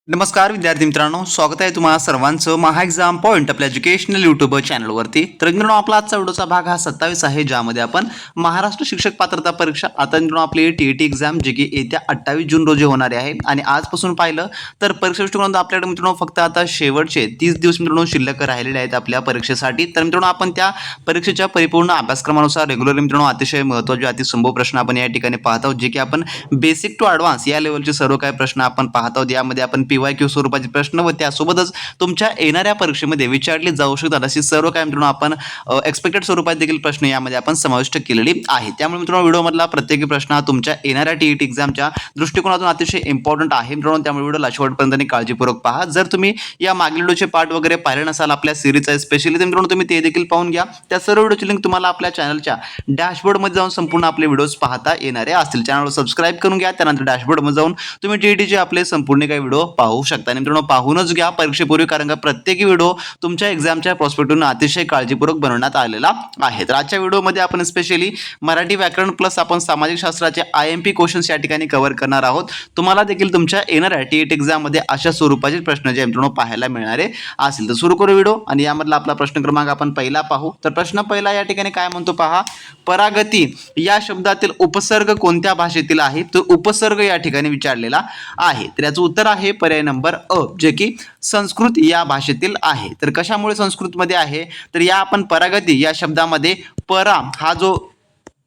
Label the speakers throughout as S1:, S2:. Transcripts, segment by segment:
S1: नमस्कार विद्यार्थी मित्रांनो, स्वागत आहे तुम्हाला सर्वांचं महा एक्झाम पॉईंट आपल्या एज्युकेशनल यूट्यूब चॅनलवरती. तर मित्रांनो, आपला आजचा व्हिडिओचा भाग हा 27 आहे, ज्यामध्ये आपण महाराष्ट्र शिक्षक पात्रता परीक्षा आता मित्रांनो आपली टीईटी एक्झाम जी की येत्या 28 जून रोजी होणार आहे. आणि आजपासून पाहिलं तर परीक्षा दृष्टिकोनातून आपल्याकडे मित्रांनो फक्त आता शेवटचे 30 दिवस मित्रांनो शिल्लक राहिलेले आहेत आपल्या परीक्षेसाठी. तर मित्रांनो, आपण त्या परीक्षेच्या परिपूर्ण अभ्यासक्रमानुसार रेग्युलर मित्रांनो अतिशय महत्त्वाचे अतिसंभव प्रश्न आपण या ठिकाणी पाहत आहोत, जे की आपण बेसिक टू ॲडव्हान्स या लेवलचे सर्व काही प्रश्न आपण पाहत आहोत. यामध्ये आपण PYQ स्वरूपाचे प्रश्न व त्यासोबतच तुमच्या येणाऱ्या परीक्षेमध्ये विचारले जाऊ शकतात अशी सर्व काही मित्रांनो आपण एक्सपेक्टेड स्वरूपात देखील प्रश्न यामध्ये आपण समाविष्ट केलेले आहे. त्यामुळे मित्रांनो, व्हिडिओमधला प्रत्येक प्रश्न हा तुमच्या येणाऱ्या टीईटी एक्झामच्या दृष्टिकोनातून अतिशय इम्पॉर्टंट आहे मित्रांनो. त्यामुळे व्हिडिओला शेवटपर्यंत काळजीपूर्वक पहा. जर तुम्ही या मागील व्हिडिओचे पार्ट वगैरे पाहिले नसाल आपल्या सिरीजचा स्पेशली, तर मित्रांनो तुम्ही ते देखील पाहून घ्या. त्या सर्व व्हिडिओची लिंक तुम्हाला आपल्या चॅनलच्या डॅशबोर्डमध्ये जाऊन संपूर्ण आपले व्हिडिओज पाहता येणारे असतील. चॅनलला सबस्क्राईब करून घ्या. त्यानंतर डॅशबोर्डमध्ये जाऊन तुम्ही टीईटीचे आपले संपूर्ण काही व्हिडिओ पाहू शकता. आणि मित्रांनो, पाहूनच घ्या परीक्षेपूर्वी, कारण का प्रत्येक व्हिडिओ तुमच्या एक्झामच्या प्रॉस्पेक्टून अतिशय काळजीपूर्वक बनवण्यात आलेला आहे. तर आजच्या व्हिडिओमध्ये आपण स्पेशली मराठी व्याकरण प्लस आपण सामाजिक शास्त्राचे IMP क्वेश्चन्स या ठिकाणी कव्हर करणार आहोत. तुम्हाला देखील तुमच्या येणाऱ्या टीईटी एक्झाममध्ये अशा स्वरूपाचे प्रश्न जे मित्रांनो पाहायला मिळणारे असतील. तर सुरू करू व्हिडिओ. आणि यामधला आपला प्रश्न क्रमांक आपण पहिला पाहू. तर प्रश्न पहिला या ठिकाणी काय म्हणतो पहा. परागती या शब्दातील उपसर्ग कोणत्या भाषेतील आहे? तो उपसर्ग या ठिकाणी विचारलेला आहे. तर याचं उत्तर आहे पर्याय नंबर अ, जे की संस्कृत या भाषेतील आहे. तर कशामुळे संस्कृतमध्ये आहे? तर या आपण परागती या शब्दामध्ये परा हा जो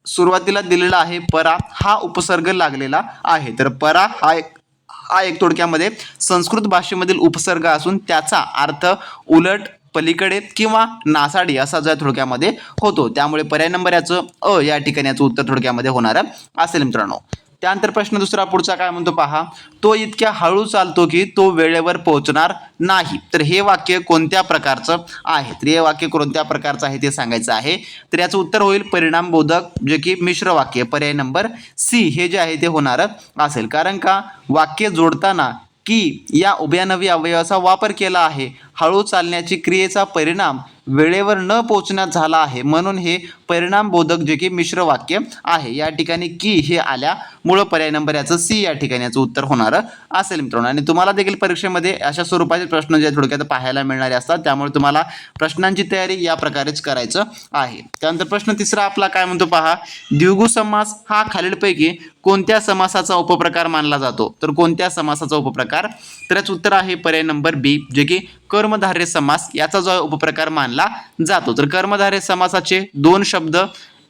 S1: सुरुवातीला दिलेला आहे, परा हा उपसर्ग लागलेला आहे. तर परा हा एक थोडक्यामध्ये संस्कृत भाषेमधील उपसर्ग असून त्याचा अर्थ उलट, पलीकडे किंवा नासाडी असा जो थोडक्यामध्ये होतो. त्यामुळे पर्याय नंबर याचं अ या ठिकाणी याचं उत्तर थोडक्यामध्ये होणार असेल मित्रांनो. त्यानंतर प्रश्न दुसरा पुढचा काय म्हणतो पहा. तो इतक्या हळू चालतो की तो वेळेवर पोहोचणार नाही. तर हे वाक्य कोणत्या प्रकारचं आहे? तर हे वाक्य कोणत्या प्रकारचं आहे ते सांगायचं आहे. तर याचं उत्तर होईल परिणामबोधक, जे की मिश्र वाक्य. पर्याय नंबर सी हे जे आहे ते होणार असेल. कारण का वाक्य जोडताना की या उभयानवी अवयवाचा वापर केला आहे. हळू चालण्याची क्रियेचा परिणाम वेळेवर न पोहोचण्यात झाला आहे, म्हणून हे परिणामबोधक जे की मिश्र वाक्य आहे. या ठिकाणी की हे आल्यामुळं पर्याय नंबर याचं सी या ठिकाणी याचं उत्तर होणार असेल मित्रांनो. आणि तुम्हाला देखील परीक्षेमध्ये अशा स्वरूपाचे प्रश्न जे थोडक्यात पाहायला मिळणारे असतात, त्यामुळे तुम्हाला प्रश्नांची तयारी या प्रकारेच करायचं आहे. त्यानंतर प्रश्न तिसरा आपला काय म्हणतो पहा. द्विगु समास हा खालीलपैकी कोणत्या समासाचा उपप्रकार मानला जातो? तर कोणत्या समासाचा उपप्रकार? तर याचं उत्तर आहे पर्याय नंबर बी, जे की कर्मधारय समास याचा जो उपप्रकार मानला जातो. तर कर्मधारय समासाचे दोन शब्द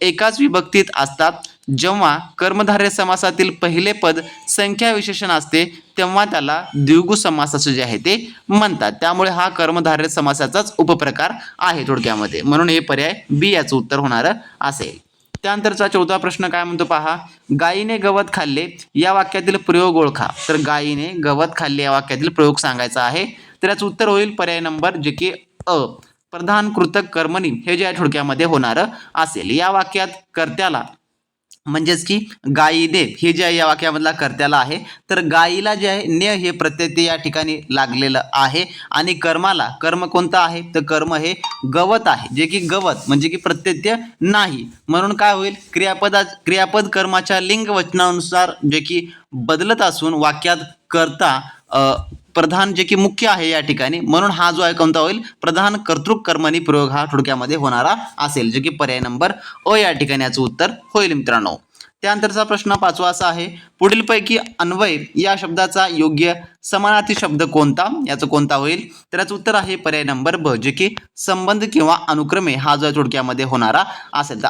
S1: एकाच विभक्तीत असतात. जेव्हा कर्मधारय समासातील पहिले पद संख्या विशेषण असते तेव्हा त्याला द्विगु समास असं जे आहे ते म्हणतात. त्यामुळे हा कर्मधारय समासाचाच उपप्रकार आहे थोडक्यामध्ये, म्हणून हे पर्याय बी याचं उत्तर होणार असेल. त्यानंतरचा चौथा प्रश्न काय म्हणतो पहा. गायीने गवत खाल्ले या वाक्यातील प्रयोग ओळखा. तर गायीने गवत खाल्ले या वाक्यातील प्रयोग सांगायचा आहे. तर याचं उत्तर होईल पर्याय नंबर जे की अ, प्रधान कृतक कर्मणी हे जे आहे थोडक्यामध्ये होणार असेल. या वाक्यात कर्त्याला म्हणजेच की गायीने हे जे आहे या वाक्यामधला कर्त्याला आहे. तर गायीला जे आहे ने हे प्रत्यय या ठिकाणी लागलेलं आहे. आणि कर्माला कर्म कोणतं आहे? तर कर्म हे गवत आहे, जे की गवत म्हणजे की प्रत्यय नाही, म्हणून काय होईल क्रियापद कर्माच्या लिंग वचनानुसार जे की बदलत असून वाक्यात कर्ता प्रधान जे की मुख्य आहे या ठिकाणी, म्हणून हा जो आहे कोणता होईल? प्रधान कर्तृक कर्मणी प्रयोग हा थोडक्यामध्ये होणारा असेल, जे की पर्याय नंबर अ या ठिकाणी याचं उत्तर होईल मित्रांनो. त्यानंतरचा प्रश्न पाचवा असा आहे. पुढीलपैकी अन्वय या शब्दाचा योग्य समानार्थी शब्द कोणता? याचं कोणता होईल? तर याचं उत्तर आहे पर्याय नंबर ब, जे की संबंध किंवा अनुक्रमे हा जो थोडक्यामध्ये होणारा असेल. तर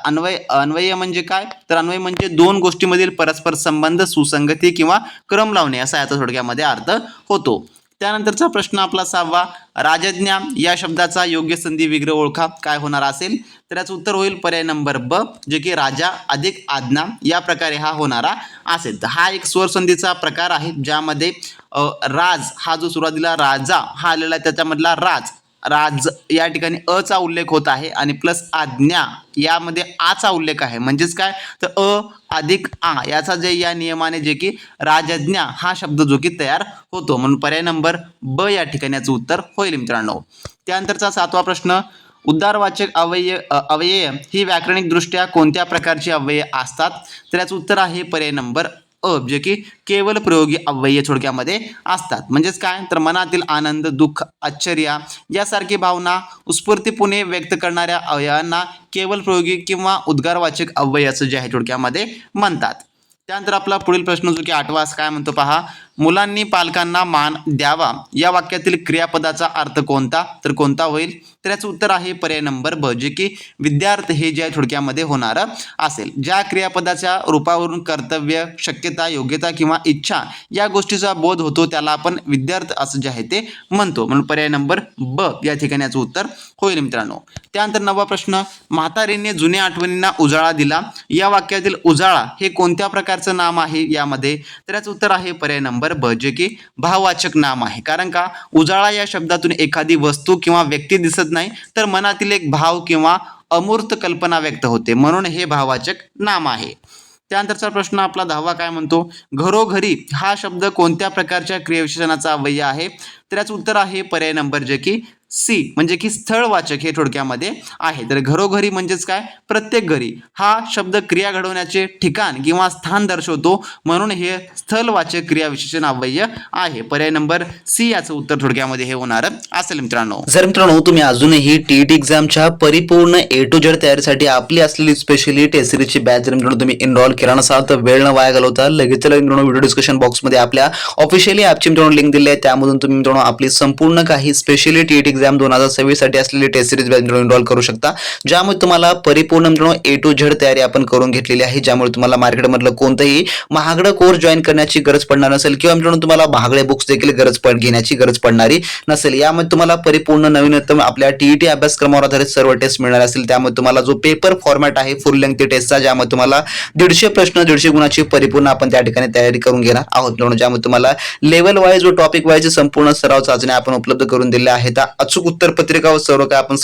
S1: अन्वय म्हणजे काय? तर अन्वय म्हणजे दोन गोष्टींमधील परस्पर संबंध, सुसंगती किंवा क्रम लावणे असा याचा थोडक्यामध्ये अर्थ होतो. त्यानंतरचा प्रश्न आपला सहावा. राजज्ञा या शब्दाचा योग्य संधी विग्रह ओळखा. काय होणार असेल? तर याचं उत्तर होईल पर्याय नंबर ब, जे की राजा अधिक आज्ञा या प्रकारे हा होणारा असेल. तर हा एक स्वरसंधीचा प्रकार आहे, ज्यामध्ये राज हा जो सुरुवातीला राजा हा आलेला आहे त्याच्यामधला राज या ठिकाणी अचा उल्लेख होत आहे आणि प्लस आज्ञा यामध्ये आचा उल्लेख आहे. म्हणजेच काय? तर अ अधिक आ याचा जे या नियमाने जे की राजज्ञा हा शब्द जो की तयार होतो, म्हणून पर्याय नंबर ब या ठिकाणी याचं उत्तर होईल मित्रांनो. त्यानंतरचा सातवा प्रश्न. उद्गारवाचक अव्यय ही व्याकरणिक दृष्ट्या कोणत्या प्रकारची अव्यय असतात? तर याचं उत्तर आहे पर्याय नंबर अ जे की केवळ प्रयोगी अव्यय थोडक्यामध्ये असतात. म्हणजेच काय तर मनातील आनंद, दुःख, आश्चर्य यासारखी भावना उत्स्फूर्तपणे व्यक्त करणाऱ्या अवयवांना केवळ प्रयोगी किंवा उद्गारवाचक अव्यय असं जे आहे थोडक्यामध्ये म्हणतात. त्यानंतर आपला पुढील प्रश्न जो की 8वा काय म्हणतो पहा, मुलांनी पालकांना मान द्यावा या वाक्यातील क्रियापदाचा अर्थ कोणता, तर कोणता होईल, तर याचं उत्तर आहे पर्याय नंबर ब जे की विद्यार्थी हे जे आहे थोडक्यामध्ये होणार असेल. ज्या क्रियापदाच्या रूपावरून कर्तव्य, शक्यता, योग्यता किंवा इच्छा या गोष्टीचा बोध होतो त्याला आपण विद्यार्थी असं जे आहे ते म्हणतो. म्हणून पर्याय नंबर ब या ठिकाणी याचं उत्तर होईल मित्रांनो. त्यानंतर 9वा प्रश्न, म्हातारीने जुन्या आठवणींना उजाळा दिला या वाक्यातील उजाळा हे कोणत्या प्रकारचं नाम आहे यामध्ये, तर याचं उत्तर आहे पर्याय नंबर ब जे की भाववाचक नाम आहे. कारण का उजाळा या शब्दातून एखादी वस्तू किंवा व्यक्ती दिसत नाही तर मनातील एक भाव किंवा अमूर्त कल्पना व्यक्त होते, म्हणून हे भाववाचक नाम आहे. त्यानंतरचा प्रश्न आपला 10वा काय म्हणतो, घरोघरी हा शब्द कोणत्या प्रकारच्या क्रियाविशेषणाचा अव्यय आहे, तर याचं उत्तर आहे पर्याय नंबर जे की सी म्हणजे की स्थळवाचक हे थोडक्यामध्ये आहे. तर घरोघरी म्हणजेच काय प्रत्येक घरी हा शब्द क्रिया घडवण्याचे ठिकाण किंवा स्थान दर्शवतो, म्हणून हे स्थळवाचक क्रियाविशेषण अव्यय आहे. पर्याय नंबर सी याचं उत्तर थोडक्यामध्ये हे होणार असेल मित्रांनो. जर मित्रांनो तुम्ही अजूनही टीईटी एक्झामच्या परिपूर्ण ए टू झेड तयारीसाठी आपली असलेली स्पेशली टेस्ट सिरीजची बॅच जर मित्रांनो तुम्ही एनरोल केला नसाल तर वेळ न वाया घालवता लगेच मित्रांनो व्हिडिओ डिस्क्रिप्शन बॉक्समध्ये आपल्या ऑफिशियली ॲपची मित्रांनो लिंक दिली आहे. त्यामधून तुम्ही मित्रांनो आपली संपूर्ण काही स्पेशली टीईटी एक्झाम 2026 साठी असलेली टेस्ट सिरीज बॅच एनरोल करू शकता, ज्यामुळे तुम्हाला परिपूर्ण मित्रांनो ए टू झेड तयारी आपण करून घेतलेली आहे. ज्यामुळे तुम्हाला मार्केटमधलं कोणतंही महागडं कोर्स जॉईन करण्याची गरज पडणार नसेल किंवा मित्रांनो तुम्हाला महागडे बुक्स देखील घेण्याची गरज पडणारी नसेल. यामध्ये तुम्हाला परिपूर्ण नवीनतम आपल्या टीईटी अभ्यासक्रमावर आधारित सर्व टेस्ट मिळणार असतील. त्यामुळे तुम्हाला जो पेपर फॉर्मॅट आहे फुल लेंथ टेस्टचा, ज्यामध्ये तुम्हाला 150 प्रश्न 150 गुणाची परिपूर्ण आपण त्या ठिकाणी तयारी करून घेणार आहोत मित्रांनो. ज्यामध्ये तुम्हाला लेवल वाईज व टॉपिक वाईज संपूर्ण सराव चाचण्या आपण उपलब्ध करून दिल्या आहेत. अचूक उत्तर पत्रिका व सर्व काय आपण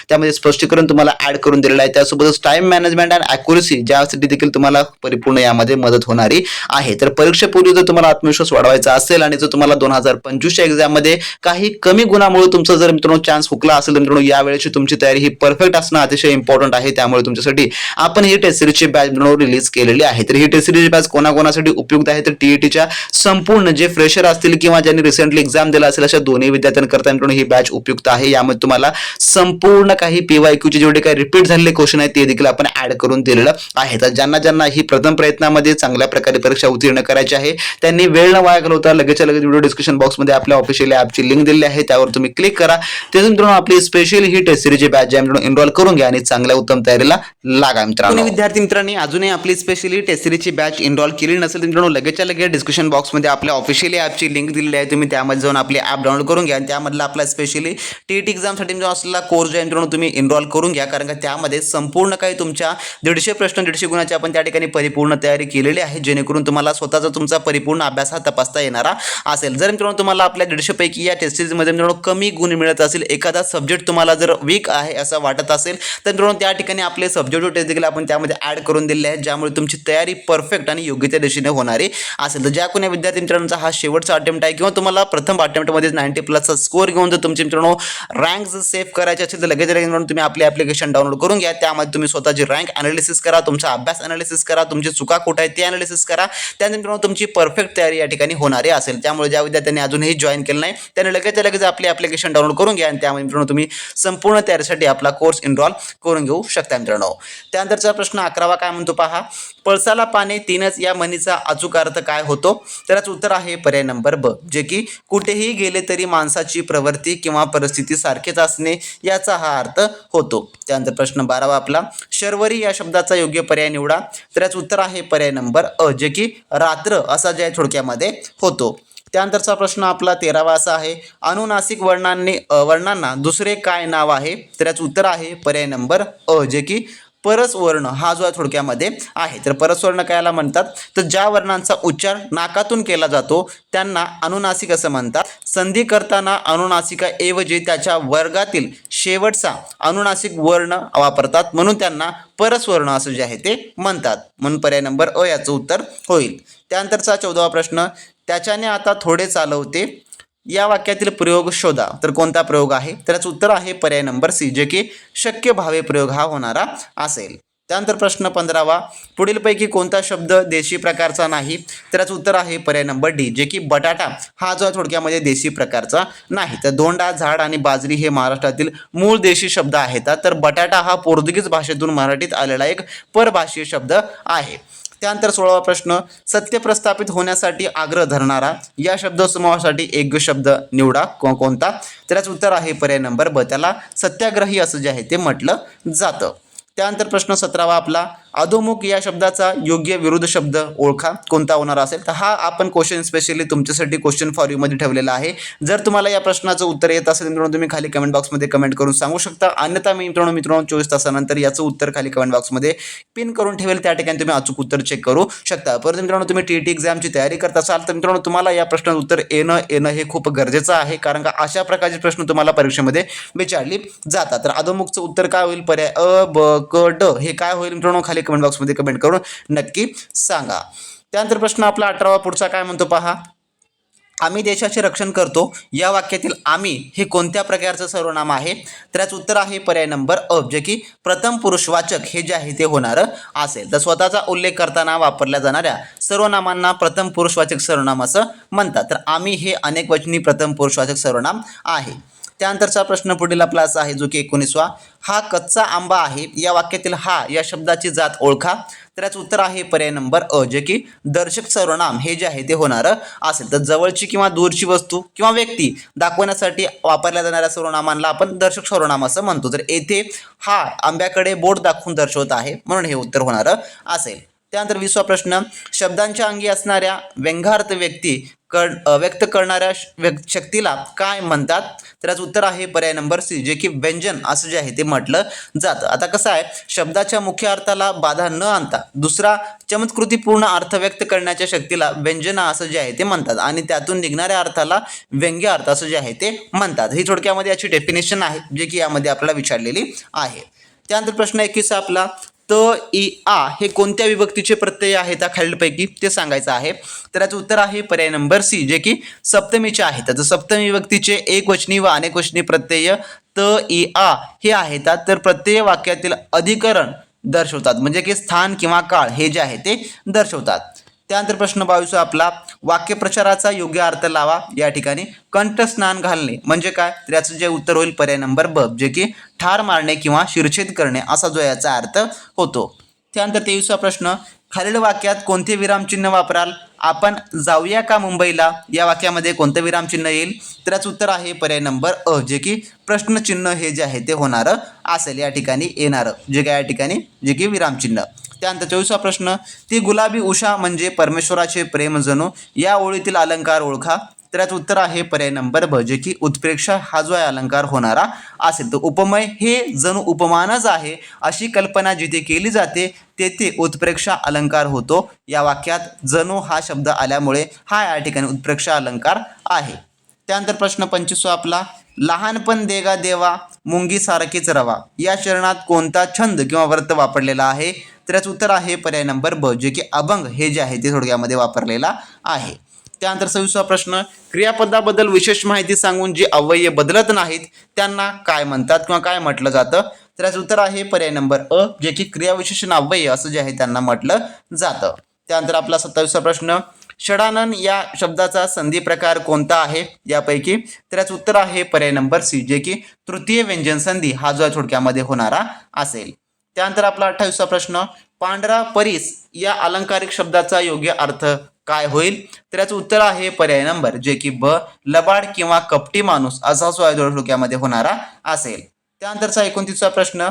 S1: त्यामध्ये स्पष्टीकरण तुम्हाला ऍड करून दिलेलं आहे. त्यासोबतच टाइम मॅनेजमेंट अँड अॅक्युरसी ज्यासाठी देखील तुम्हाला परिपूर्ण यामध्ये मदत होणारी आहे. तर परीक्षेपूर्वी जर तुम्हाला आत्मविश्वास वाढवायचा असेल आणि जर तुम्हाला 2025च्या एक्झाम मध्ये काही कमी गुणामुळे तुमचा जर मित्रांनो चान्स हुकला असेल तर मित्रांनो यावेळेची तुमची तयारी ही परफेक्ट असणं अतिशय इम्पॉर्टंट आहे. त्यामुळे तुमच्यासाठी आपण ही टेस्ट सिरीजची बॅच रिलीज केलेली आहे. तर ही टेस्ट सिरीज बॅच कोणाकोणासाठी उपयुक्त आहे, तर टीईटीच्या संपूर्ण जे फ्रेशर असतील किंवा ज्यांनी रिसेंटली एक्झाम दिला असेल अशा दोन्ही विद्यार्थ्यांकरता मित्रांनो ही बॅच उपयुक्त आहे. यामध्ये तुम्हाला संपूर्ण काही पीवायक्यूचे जेवढे काही रिपीट झालेले क्वेश्चन आहेत ते देखील आपण ऍड करून दिलेलं आहे. तर ज्यांना ही प्रथम प्रयत्नामध्ये चांगल्या प्रकारे परीक्षा उत्तीर्ण करायची आहे त्यांनी वेळ न वाया घालवता लगेच व्हिडिओ डिस्क्रिप्शन बॉक्समध्ये आपल्या ऑफिशियल ॲपची लिंक दिलेली आहे, त्यावर तुम्ही क्लिक करा. त्यातून मित्रांनो आपली स्पेशल ही टेस्ट सिरीजची बॅच एनरोल करून घ्या आणि चांगल्या उत्तम तयारीला लागा मित्रांनो. विद्यार्थी मित्रांनी अजूनही आपली स्पेशली टेस्ट सिरीजची बॅच एनरोल केली नसेल तर मित्रांनो लगेच डिस्क्रिप्शन बॉक्समध्ये आपल्या ऑफिशियल ॲपची लिंक दिलेली आहे. तुम्ही त्यामध्ये जाऊन आपली ॲप डाउनलोड करून घ्या आणि त्यामधला आपला स्पेशली टीईटी एक्झामसाठी असलेला कोर्स जॉईन करून तुम्ही एनरोल करून घ्या. कारण का त्यामध्ये संपूर्ण काही तुमच्या 150 प्रश्न 150 गुणाची आपण त्या ठिकाणी परिपूर्ण तयारी केलेली आहे, जेणेकरून तुम्हाला स्वतःचा तुमचा परिपूर्ण अभ्यास हा तपासता येणारा असेल. जर मित्रांनो तुम्हाला आपल्या 150 पैकी या टेस्ट सिरीजमध्ये मित्रांनो कमी गुण मिळत असेल, एखादा सब्जेक्ट तुम्हाला जर वीक आहे असं वाटत असेल तर मित्रांनो त्या ठिकाणी आपले सब्जेक्टिव्ह टेस्ट देखील आपण त्यामध्ये ऍड करून दिले आहेत, ज्यामुळे तुमची तयारी परफेक्ट आणि योग्य त्या दिशेने होणारी असेल. तर ज्या कोणी विद्यार्थी मित्रांचा हा शेवटचा अटेम्प्ट आहे किंवा तुम्हाला प्रथम अटेम्प्टमध्ये 90+ स्कोर घेऊन जर तुमचे मित्रांनो रँक सेव्ह करायचे असेल तर लगेच तुम्ही आपले ॲप्लिकेशन डाउनलोड करून घ्या. त्यामध्ये तुम्ही स्वतःची रँक अनालिसिस करा, तुमचा अभ्यास अनालिसिस करा, तुमची चुका कुठे आहेत ते अनालिसिस करा. त्यानंतर तुमची परफेक्ट तयारी या ठिकाणी होणारी असेल. त्यामुळे ज्या विद्यार्थ्यांनी अजूनही जॉईन केलं नाही त्यांनी लगेच आपले ॲप्लिकेशन डाउनलोड करून घ्या आणि त्यामध्ये मित्रांनो तुम्ही संपूर्ण तयारीसाठी आपला कोर्स एनरोल करून घेऊ शकता मित्रांनो. त्यानंतरचा प्रश्न 11वा काय म्हणतो पहा, पळसाला पाने तीनच या म्हणीचा अचूक अर्थ काय होतो, तर याचं उत्तर आहे पर्याय नंबर ब जे की कुठेही गेले तरी माणसाची प्रवृत्ती किंवा परिस्थिती सारखेच असणे याचा हा अर्थ होतो. त्यानंतर प्रश्न 12वा आपला, शर्वरी या शब्दाचा योग्य पर्याय निवडा, तर याचं उत्तर आहे पर्याय नंबर अ जे की रात्र असा जे थोडक्यामध्ये होतो. त्यानंतरचा प्रश्न आपला 13वा असा आहे, अनुनासिक वर्णांना दुसरे काय नाव आहे, तर याचं उत्तर आहे पर्याय नंबर अ जे की परसवर्ण हा जो थोडक्यामध्ये आहे. तर परसवर्ण कायला म्हणतात, तर ज्या वर्णांचा उच्चार नाकातून केला जातो त्यांना अनुनासिक असं म्हणतात. संधी करताना अनुनासिका ऐवजी त्याच्या वर्गातील शेवटचा अनुनासिक वर्ण वापरतात, म्हणून त्यांना परसवर्ण असं जे आहे ते म्हणतात. म्हणून पर्याय नंबर अ याचं उत्तर होईल. त्यानंतरचा 14वा प्रश्न, त्याच्याने आता थोडे चालवते या वाक्यातील प्रयोग शोधा, तर कोणता प्रयोग आहे, तर याचं उत्तर आहे पर्याय नंबर सी जे की शक्य भावे प्रयोग हा होणारा असेल. त्यानंतर प्रश्न 15वा, पुढीलपैकी कोणता शब्द देशी प्रकारचा नाही? तर याचं उत्तर आहे पर्याय नंबर डी, जे की बटाटा हा जो थोडक्यामध्ये देशी प्रकारचा नाही. तर दोंडा, झाड आणि बाजरी हे महाराष्ट्रातील मूळ देशी शब्द आहेत. तर बटाटा हा पोर्तुगीज भाषेतून मराठीत आलेला एक परभाषीय शब्द आहे. त्यानंतर 16वा प्रश्न, सत्य प्रस्थापित होण्यासाठी आग्रह धरणारा या शब्दसमूहासाठी एक शब्द निवडा. कोणता? तर याचं उत्तर आहे पर्याय नंबर ब, त्याला सत्याग्रही असं जे आहे ते म्हटलं जातं. त्यानंतर प्रश्न 17वा आपला, अधोमुख या शब्दाचा योग्य विरुद्ध शब्द ओळखा. कोणता होणार असेल? तर हा आपण क्वेश्चन स्पेशली तुमच्यासाठी क्वेश्चन फॉर यू मध्ये ठेवलेला आहे. जर तुम्हाला या प्रश्नाचं उत्तर येत असेल मित्रांनो, तुम्ही खाली कमेंट बॉक्समध्ये कमेंट करून सांगू शकता. अन्यथा मी मित्रांनो 24 तासानंतर याचं उत्तर खाली कमेंट बॉक्समध्ये पिन करून ठेवेल. त्या ठिकाणी तुम्ही अचूक उत्तर चेक करू शकता. परंतु मित्रांनो, तुम्ही टीईटी एक्झामची तयारी करत असाल तर मित्रांनो तुम्हाला या प्रश्नाचं उत्तर येणं हे खूप गरजेचं आहे, कारण का अशा प्रकारचे प्रश्न तुम्हाला परीक्षेमध्ये विचारले जातात. तर अधोमुखचं उत्तर काय होईल? पर्याय अ, ब, क, ड हे काय होईल मित्रांनो? खाली कमेंट बॉक्समध्ये कमेंट करून नक्की सांगा. त्यानंतर प्रश्न आपला 18वा पुढचा काय म्हणतो पहा, आम्ही देशाचे रक्षण करतो या वाक्यातील आम्ही हे कोणत्या प्रकारचं सर्वनाम आहे? तर याचं उत्तर आहे पर्याय नंबर अ, जे की प्रथम पुरुषवाचक हे जे आहे ते होणारं असेल. तर स्वतःचा उल्लेख करताना वापरल्या जाणाऱ्या सर्वनामांना प्रथम पुरुषवाचक सर्वनाम असं म्हणतात. तर आम्ही हे अनेकवचनी प्रथम पुरुषवाचक सर्वनाम आहे. त्यानंतरचा प्रश्न पुढील आपला असा आहे, जो की 19वा, हा कच्चा आंबा आहे या वाक्यातील हा या शब्दाची जात ओळखा. तर याचं उत्तर आहे पर्याय नंबर अ, जे की दर्शक सर्वनाम हे जे आहे ते होणारं असेल. तर जवळची किंवा दूरची वस्तू किंवा व्यक्ती दाखवण्यासाठी वापरल्या जाणाऱ्या सर्वनामांना आपण दर्शक सर्वनाम असं म्हणतो. तर येथे हा आंब्याकडे बोट दाखवून दर्शवत आहे, म्हणून हे उत्तर होणारं असेल. त्यानंतर 20वा प्रश्न, शब्दांच्या अंगी असणाऱ्या व्यंग्यार्थ व्यक्त करणाऱ्या शक्तीला काय म्हणतात? तर याचं उत्तर आहे पर्याय नंबर सी, जे की व्यंजन असं जे आहे ते म्हटलं जातं. आता कसं आहे, शब्दाच्या मुख्य अर्थाला बाधा न आणता दुसरा चमत्कृतीपूर्ण अर्थ व्यक्त करण्याच्या शक्तीला व्यंजना असं जे आहे ते म्हणतात, आणि त्यातून निघणाऱ्या अर्थाला व्यंग्य अर्थ असं जे आहे ते म्हणतात. ही थोडक्यामध्ये याची डेफिनेशन आहे, जे की यामध्ये आपल्याला विचारलेली आहे. त्यानंतर प्रश्न 21 आपला, त, इ, आ हे कोणत्या विभक्तीचे प्रत्यय आहेत त्या खालीलपैकी ते सांगायचं आहे. तर याचं उत्तर आहे पर्याय नंबर सी, जे की सप्तमीचे आहेत. तर सप्तमी विभक्तीचे एकवचनी व अनेकवचनी प्रत्यय त, इ, आ हे आहेत. तर प्रत्यय वाक्यातील अधिकरण दर्शवतात, म्हणजे की स्थान किंवा काळ हे जे आहे ते दर्शवतात. त्यानंतर प्रश्न 22 आपला, वाक्यप्रचाराचा योग्य अर्थ लावा. या ठिकाणी कंठस्नान घालणे म्हणजे काय? तर याचं जे उत्तर होईल पर्याय नंबर ब, जे की ठार मारणे किंवा शिरछेद करणे असा जो याचा अर्थ होतो. त्यानंतर 23वा प्रश्न, खालील वाक्यात कोणते विरामचिन्ह वापराल? आपण जाऊया का मुंबईला या वाक्यामध्ये कोणतं विरामचिन्ह येईल? तर याचं उत्तर आहे पर्याय नंबर अ, जे की प्रश्नचिन्ह हे जे आहे ते होणारं असेल या ठिकाणी येणारं, जे काय या ठिकाणी जे की विरामचिन्ह. त्यानंतर 24वा प्रश्न, ती गुलाबी उषा म्हणजे परमेश्वराचे प्रेम जणू या ओळीतील अलंकार ओळखा. तर याचं उत्तर आहे पर्याय नंबर ब, जे की उत्प्रेक्षा हा जो आहे अलंकार होणारा असेल. तर उपमय हे जणू उपमानच आहे अशी कल्पना जिथे केली जाते तेथे उत्प्रेक्षा अलंकार होतो. या वाक्यात जणू हा शब्द आल्यामुळे हा या ठिकाणी उत्प्रेक्षा अलंकार आहे. त्यानंतर प्रश्न 25 आपला, लहानपण देगा देवा मुंगी सारखीच रवा या चरणात कोणता छंद किंवा व्रत वापरलेला आहे? तर याचं उत्तर आहे पर्याय नंबर ब, जे की अभंग हे जे आहे ते थोडक्यामध्ये वापरलेला आहे. त्यानंतर 26वा प्रश्न, क्रियापदाबद्दल विशेष माहिती सांगून जे अव्यय बदलत नाहीत त्यांना काय म्हणतात किंवा काय म्हटलं जातं? तर याचं उत्तर आहे पर्याय नंबर अ, जे की क्रियाविशेषण अव्यय असं जे आहे त्यांना म्हटलं जातं. त्यानंतर आपला 27वा प्रश्न, षडानन या शब्दाचा संधी प्रकार कोणता आहे यापैकी? तर याचं उत्तर आहे पर्याय नंबर सी, जे की तृतीय व्यंजन संधी हा जो थोडक्यामध्ये होणारा असेल. त्यानंतर आपला 28वा प्रश्न, पांढरा परीस या अलंकारिक शब्दाचा योग्य अर्थ काय होईल? तर याचं उत्तर आहे पर्याय नंबर, जे की ब, लबाड किंवा कपटी माणूस असा थोडक्यामध्ये होणारा असेल. त्यानंतरचा 29वा प्रश्न,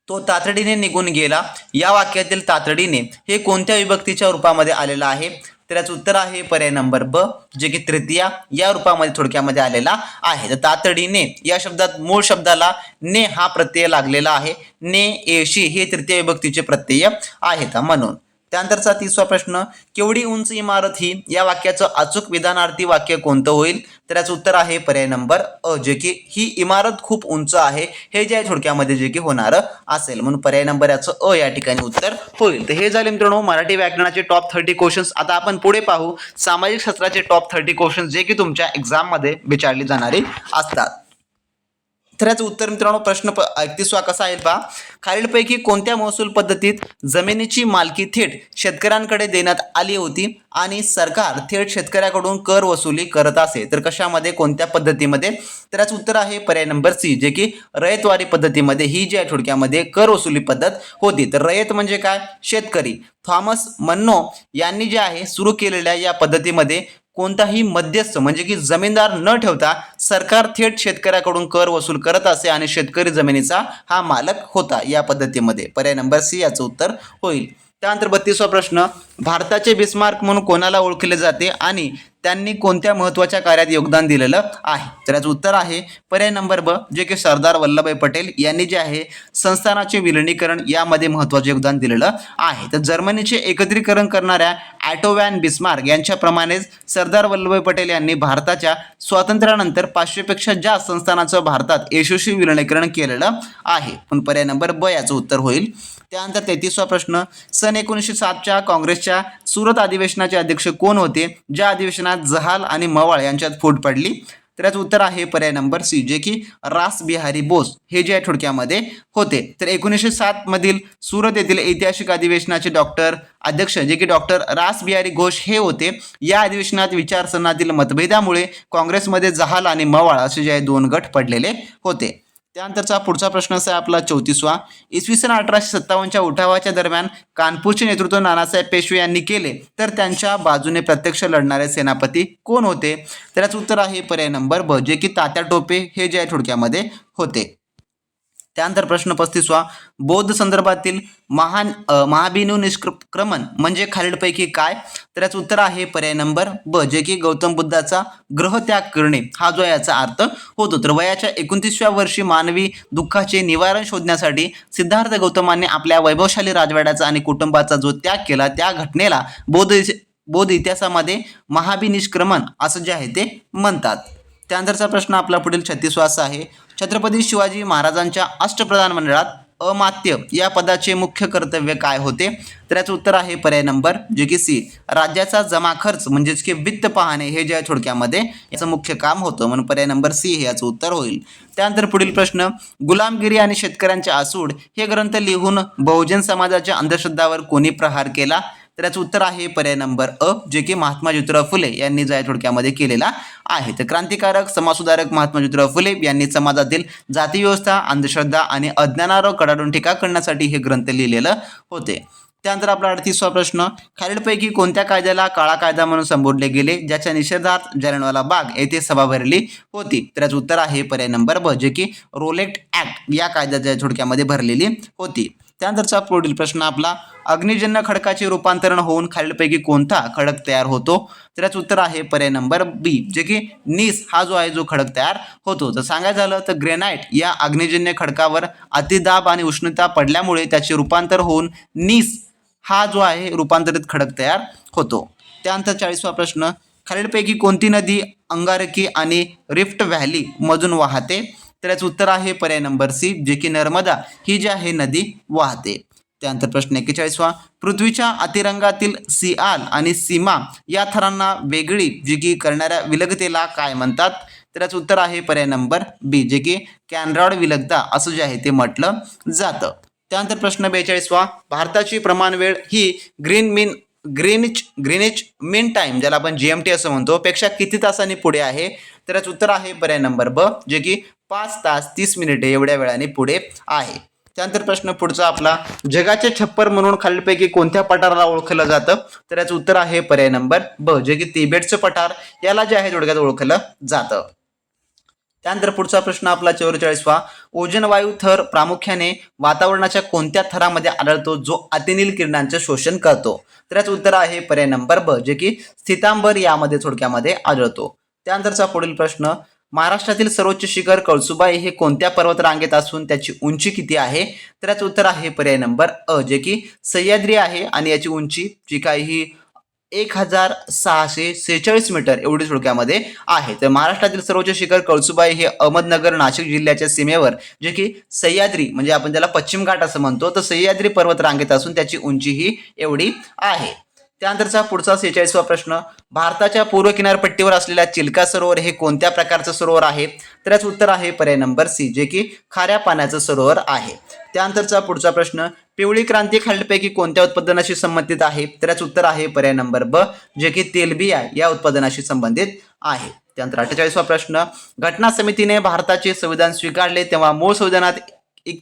S1: तो तातडीने निघून गेला या वाक्यातील तातडीने हे कोणत्या विभक्तीच्या रूपामध्ये आलेलं आहे? तर याचं उत्तर आहे पर्याय नंबर ब, जे की तृतीया या रूपामध्ये थोडक्यामध्ये आलेला आहे. तर तातडीने या शब्दात मूळ शब्दाला ने हा प्रत्यय लागलेला आहे. ने, एशी हे तृतीय विभक्तीचे प्रत्यय आहेत म्हणून. त्यानंतरचा 30वा प्रश्न, केवढी उंच इमारत ही या वाक्याचं अचूक विधानार्थी वाक्य कोणतं होईल? तर याचं उत्तर आहे पर्याय नंबर अ, जे की ही इमारत खूप उंच आहे हे जे आहे थोडक्यामध्ये जे की होणारं असेल, म्हणून पर्याय नंबर याचं अ या ठिकाणी उत्तर होईल. तर हे झाले मित्रांनो मराठी व्याकरणाचे टॉप 30 क्वेश्चन्स. आता आपण पुढे पाहू सामाजिक शास्त्राचे टॉप 30 क्वेश्चन्स, जे की तुमच्या एक्झाममध्ये विचारले जाणारे असतात. तर याचं उत्तर मित्रांनो प्रश्न 31वा कसा आहे पहा, खालीलपैकी कोणत्या महसूल पद्धतीत जमिनीची मालकी थेट शेतकऱ्यांकडे देण्यात आली होती आणि सरकार थेट शेतकऱ्याकडून कर वसुली करत असे? तर कशामध्ये, कोणत्या पद्धतीमध्ये? तर याचं उत्तर आहे पर्याय नंबर सी, जे की रयतवारी पद्धतीमध्ये ही जी आहे थोडक्यामध्ये कर वसुली पद्धत होती. तर रयत म्हणजे काय? शेतकरी. थॉमस मन्नो यांनी जे आहे सुरू केलेल्या या पद्धतीमध्ये कोणताही मध्यस्थ म्हणजे की जमीनदार न ठेवता सरकार थेट शेतकऱ्याकडून कर वसूल करत असे आणि शेतकरी जमिनीचा हा मालक होता या पद्धतीमध्ये. पर्याय नंबर सी याचं उत्तर होईल. त्यानंतर 32वा प्रश्न, भारताचे बिस्मार्क म्हणून कोणाला ओळखले जाते आणि त्यांनी कोणत्या महत्त्वाच्या कार्यात योगदान दिलेलं आहे? तर याचं उत्तर आहे पर्याय नंबर ब, जे की सरदार वल्लभभाई पटेल यांनी जे आहे संस्थानाचे विलिनीकरण यामध्ये महत्त्वाचे योगदान दिलेलं आहे. तर जर्मनीचे एकत्रीकरण करणाऱ्या auto van Bismarck यांच्याप्रमाणेच Sardar Vallabhbhai Patel यांनी भारताच्या स्वातंत्र्यानंतर 500पेक्षा जास्त संस्थानाचं भारतात यशस्वी विलिनीकरण केलेलं आहे. पण पर्याय नंबर ब याचं उत्तर होईल. त्यानंतर 33वा प्रश्न, सन 1907च्या काँग्रेसच्या सुरत अधिवेशनाचे अध्यक्ष कोण होते, ज्या अधिवेशनात जहाल आणि मवाळ यांच्यात फूट पडली? तर याचं उत्तर आहे पर्याय नंबर सी, जे की रास बिहारी बोस हे जे आहे थोडक्यामध्ये होते. तर 1907 मधील सुरत येथील ऐतिहासिक अधिवेशनाचे अध्यक्ष जे की डॉक्टर रास बिहारी घोष हे होते. या अधिवेशनात विचारसरणातील मतभेदामुळे काँग्रेसमध्ये जहाल आणि मवाळ असे जे आहे दोन गट पडलेले होते. त्यानंतरचा पुढचा प्रश्न असा आहे आपला 34वा, इसवी सन 1857च्या उठावाच्या दरम्यान कानपूरचे नेतृत्व नानासाहेब पेशवे यांनी केले, तर त्यांच्या बाजूने प्रत्यक्ष लढणारे सेनापती कोण होते? तर याचं उत्तर आहे पर्याय नंबर ब, जे की तात्या टोपे हे जे आहे थोडक्यामध्ये होते. त्यानंतर प्रश्न 35वा, बौद्ध संदर्भातील महाभिनव निष्क्रमण म्हणजे खालीलपैकी काय? तर याचं उत्तर आहे पर्याय नंबर ब, जे की गौतम बुद्धाचा ग्रहत्याग करणे हा जो याचा अर्थ होतो. तर वयाच्या 29व्या वर्षी मानवी दुःखाचे निवारण शोधण्यासाठी सिद्धार्थ गौतमांनी आपल्या वैभवशाली राजवाड्याचा आणि कुटुंबाचा जो त्याग केला त्या घटनेला बौद्ध इतिहासामध्ये महाभिनिष्क्रमण असं जे आहे ते म्हणतात. त्यानंतरचा प्रश्न आपला पुढील 36वा असा आहे, छत्रपती शिवाजी महाराजांच्या अष्टप्रधान मंडळात अमात्य या पदाचे मुख्य कर्तव्य काय होते? तर याचं उत्तर आहे पर्याय नंबर जे की सी, राज्याचा जमा खर्च म्हणजेच की वित्त पाहणे हे जे आहे थोडक्यामध्ये याचं मुख्य काम होतं, म्हणून पर्याय नंबर सी हे याचं उत्तर होईल. त्यानंतर पुढील प्रश्न, गुलामगिरी आणि शेतकऱ्यांचे आसूड हे ग्रंथ लिहून बहुजन समाजाच्या अंधश्रद्धावर कोणी प्रहार केला? तर याचं उत्तर आहे पर्याय नंबर अ, जे की महात्मा ज्योतिराव फुले यांनी जे थोडक्यामध्ये केलेला आहे. तर क्रांतिकारक समाजसुधारक महात्मा ज्योतिराव फुले यांनी समाजातील जाती व्यवस्था, अंधश्रद्धा आणि अज्ञानावर कडाडून टीका करण्यासाठी हे ग्रंथ लिहिलेलं होते. त्यानंतर आपला 38वा प्रश्न, खालीलपैकी कोणत्या कायद्याला काळा कायदा म्हणून संबोधले गेले, ज्याच्या निषेधार्थ जालियनवाला बाग येथे सभा भरली होती? तर याचं उत्तर आहे पर्याय नंबर ब, जे की रोलेट ॲक्ट या कायद्याच्या थोडक्यामध्ये भरलेली होती. त्यानंतरचा पुढील प्रश्न आपला, अग्निजन्य खडकाचे रूपांतरण होऊन खालीलपैकी कोणता खडक तयार होतो? तर याचं उत्तर आहे पर्याय नंबर बी, जे की नीस हा जो आहे जो खडक तयार होतो. तर सांगायचं झालं तर ग्रेनाइट या अग्निजन्य खडकावर अतिदाब आणि उष्णता पडल्यामुळे त्याचे रूपांतर होऊन नीस हा जो आहे रूपांतरित खडक तयार होतो. त्यानंतर 40वा प्रश्न, खालीलपैकी कोणती नदी अंगारकी आणि रिफ्ट व्हॅली मधून वाहते? तर याचं उत्तर आहे पर्याय नंबर सी, जे की नर्मदा ही जी आहे नदी वाहते. त्यानंतर प्रश्न 41वा, पृथ्वीच्या अतिरंगातील सिआल आणि सीमा या थरांना वेगळी जी की करणाऱ्या विलगतेला काय म्हणतात? तर याचं उत्तर आहे पर्याय नंबर बी, जे की कॅनरॉड विलगता असं जे आहे ते म्हटलं जातं. त्यानंतर प्रश्न 42वा, भारताची प्रमाण वेळ ही ग्रीनिच मीन टाईम ज्याला आपण GMT असं म्हणतो पेक्षा किती तासांनी पुढे आहे? तर याचं उत्तर आहे पर्याय नंबर ब, जे की 5 तास 30 मिनिटे एवढ्या वेळाने पुढे आहे. त्यानंतर प्रश्न पुढचा आपला, जगाचे छप्पर म्हणून खालीलपैकी कोणत्या पठाराला ओळखलं जातं? तर याचं उत्तर आहे पर्याय नंबर ब, जे की तिबेटचं पठार याला जे आहे थोडक्यात ओळखलं जातं. त्यानंतर पुढचा प्रश्न आपला 44वा, ओझोन वायू थर प्रामुख्याने वातावरणाच्या कोणत्या थरामध्ये आढळतो जो अतिनील किरणांचे शोषण करतो? तर याचं उत्तर आहे पर्याय नंबर ब, जे की स्थितांबर यामध्ये थोडक्यामध्ये आढळतो. त्यानंतरचा पुढील प्रश्न, महाराष्ट्रातील सर्वोच्च शिखर कळसुबाई हे कोणत्या पर्वत रांगेत असून त्याची उंची किती आहे? तर याचं उत्तर आहे पर्याय नंबर अ, जे की सह्याद्री आहे आणि याची उंची जी काही ही 1646 मीटर एवढी थोडक्यामध्ये आहे. तर महाराष्ट्रातील सर्वोच्च शिखर कळसुबाई हे अहमदनगर नाशिक जिल्ह्याच्या सीमेवर जे की सह्याद्री म्हणजे आपण त्याला पश्चिम घाट असं म्हणतो तर सह्याद्री पर्वत रांगेत असून त्याची उंची ही एवढी आहे. त्यानंतरचा पुढचा 46वा प्रश्न, भारताच्या पूर्व किनारपट्टीवर असलेल्या चिल्का सरोवर हे कोणत्या प्रकारचं सरोवर आहे? तर याचं उत्तर आहे पर्याय नंबर सी, जे की खाऱ्या पाण्याचं सरोवर आहे. त्यानंतरचा पुढचा प्रश्न, पिवळी क्रांती खालीलपैकी कोणत्या उत्पादनाशी संबंधित आहे? तर याचं उत्तर आहे पर्याय नंबर ब, जे की तेलबिया या उत्पादनाशी संबंधित आहे. त्यानंतर 48वा प्रश्न, घटना समितीने भारताचे संविधान स्वीकारले तेव्हा मूळ संविधानात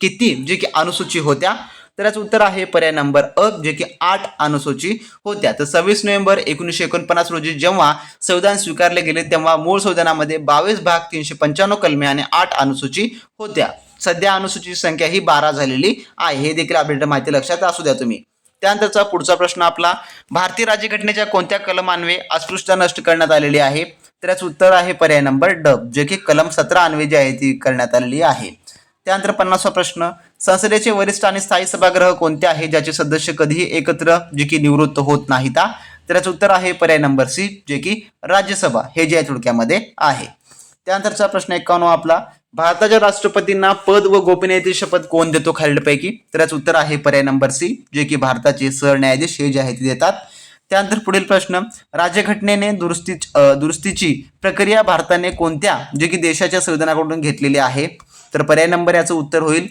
S1: किती जे की अनुसूची होत्या? तर याचं उत्तर आहे पर्याय नंबर अ, जे की 8 अनुसूची होत्या. तर 26 नोव्हेंबर 1949 रोजी जेव्हा संविधान स्वीकारले गेले तेव्हा मूळ संविधानामध्ये 22 भाग 395 कलमे आणि 8 अनुसूची होत्या. सध्या अनुसूचीची संख्या ही 12 झालेली आहे. हे देखील अपडेट माहिती लक्षात असू द्या तुम्ही. त्यानंतरचा पुढचा प्रश्न आपला, भारतीय राज्यघटनेच्या कोणत्या कलमान्वये अस्पृश्यता नष्ट करण्यात आलेली आहे? तर याचं उत्तर आहे पर्याय नंबर ड, जे की कलम 17 अन्वये जी आहे ती करण्यात आलेली आहे. त्यानंतर 50वा प्रश्न, संसदेचे वरिष्ठ आणि स्थायी सभागृह कोणते आहे ज्याचे सदस्य कधीही एकत्र जे की निवृत्त होत नाहीत? तर याचं उत्तर आहे पर्याय नंबर सी, जे की राज्यसभा हे जे आहे थोडक्यामध्ये आहे. त्यानंतरचा प्रश्न 51 आपला, भारताच्या राष्ट्रपतींना पद व गोपनीयतेची शपथ कोण देतो खालीलपैकी? तर याचं उत्तर आहे पर्याय नंबर सी, जे की भारताचे सरन्यायाधीश हे जे आहे ते देतात. त्यानंतर पुढील प्रश्न, राज्यघटनेने दुरुस्तीची प्रक्रिया भारताने कोणत्या जे की देशाच्या संविधानाकडून घेतलेली आहे? तर पर्याय नंबर याचं उत्तर होईल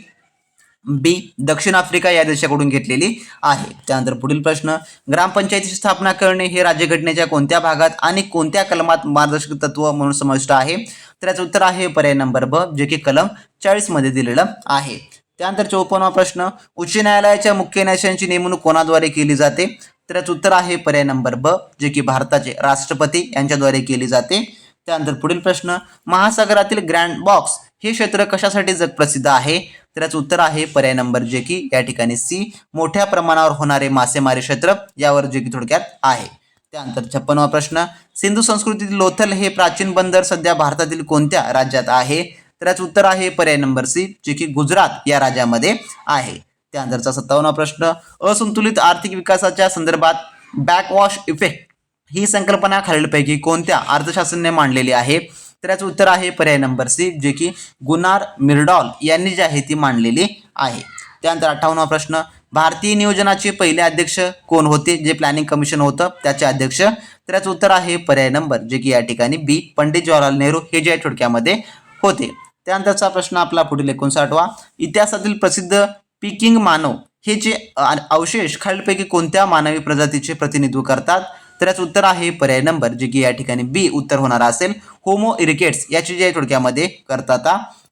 S1: बी, दक्षिण आफ्रिका या देशाकडून घेतलेली आहे. त्यानंतर पुढील प्रश्न, ग्रामपंचायतीची स्थापना करणे हे राज्यघटनेच्या कोणत्या भागात आणि कोणत्या कलमात मार्गदर्शक तत्व म्हणून समाविष्ट आहे? तर याचं उत्तर आहे पर्याय नंबर ब, जे की कलम 40 मध्ये दिलेलं आहे. त्यानंतर 54वा प्रश्न, उच्च न्यायालयाच्या मुख्य न्यायाधीशांची नेमणूक कोणाद्वारे केली जाते? तर याचं उत्तर आहे पर्याय नंबर ब, जे की भारताचे राष्ट्रपती यांच्याद्वारे केली जाते. त्यानंतर पुढील प्रश्न, महासागरातील ग्रँड बॉक्स हे क्षेत्र कशासाठी जगप्रसिद्ध आहे? तर याचं उत्तर आहे पर्याय नंबर जे की या ठिकाणी सी, मोठ्या प्रमाणावर होणारे मासेमारी क्षेत्र यावर जे की थोडक्यात आहे. त्यानंतर 56वा प्रश्न, सिंधू संस्कृतीतील लोथल हे प्राचीन बंदर सध्या भारतातील कोणत्या राज्यात आहे? तर याचं उत्तर आहे पर्याय नंबर सी, जे की गुजरात या राज्यामध्ये आहे. त्यानंतरचा 57वा प्रश्न, असंतुलित आर्थिक विकासाच्या संदर्भात बॅकवॉश इफेक्ट ही संकल्पना खालीलपैकी कोणत्या अर्थशास्त्रज्ञाने मांडलेली आहे? तर याचं उत्तर आहे पर्याय नंबर सी, जे की गुनार मिरडॉल यांनी जी आहे ती मांडलेली आहे. त्यानंतर 58वा प्रश्न, भारतीय नियोजनाचे पहिले अध्यक्ष कोण होते? जे प्लॅनिंग कमिशन होतं त्याचे अध्यक्ष? तर याचं उत्तर आहे पर्याय नंबर जे की या ठिकाणी बी, पंडित जवाहरलाल नेहरू हे जे थोडक्यामध्ये होते. त्यानंतरचा प्रश्न आपला पुढील 59वा, इतिहासातील प्रसिद्ध पिकिंग मानव हे जे अवशेष खालीलपैकी कोणत्या मानवी प्रजातीचे प्रतिनिधित्व करतात? तर याचं उत्तर आहे पर्याय नंबर जे की या ठिकाणी बी उत्तर होणार असेल, होमो इरिकेट्स याची जे थोडक्यामध्ये करतात.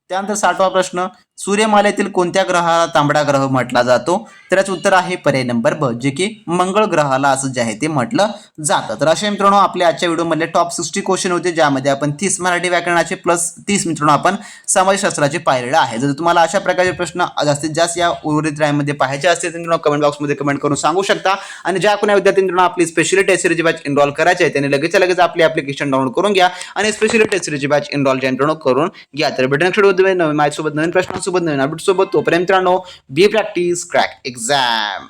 S1: त्यानंतर 60वा प्रश्न, सूर्यमालेतील कोणत्या ग्रहाला तांबडा ग्रह म्हटला जातो? तर याचं उत्तर आहे पर्याय नंबर ब, जे की मंगळ ग्रहाला असं जे आहे ते म्हटलं जातं. तर अशा मित्रांनो आपल्या आजच्या व्हिडिओमधले टॉप 60 क्वेश्चन होते, ज्यामध्ये आपण 30 मराठी व्याकरणाचे प्लस 30 मित्रांनो आपण समाजशास्त्राचे पाहिलेलं आहे. जर तुम्हाला अशा प्रकारचे प्रश्न जास्तीत जास्त या उर्वरित रायमध्ये पाहायचे असतील तर मित्रांनो कमेंट बॉक्समध्ये कमेंट करून सांगू शकता. आणि ज्या कोणा विद्यार्थ्यांना आपली specially test series batch enrol करायची आहे त्यांनी लगेच आपली ॲप्लिकेशन डाउनलोड करून घ्या आणि specially test series batch enrol करून घ्या. तर भेटून नवीन माझ्यासोबत नवीन प्रश्नांसोबत नवीन अपडेट सोबत. तोपर्यंत मित्रांनो, बी प्रॅक्टिस क्रॅक एक्झाम.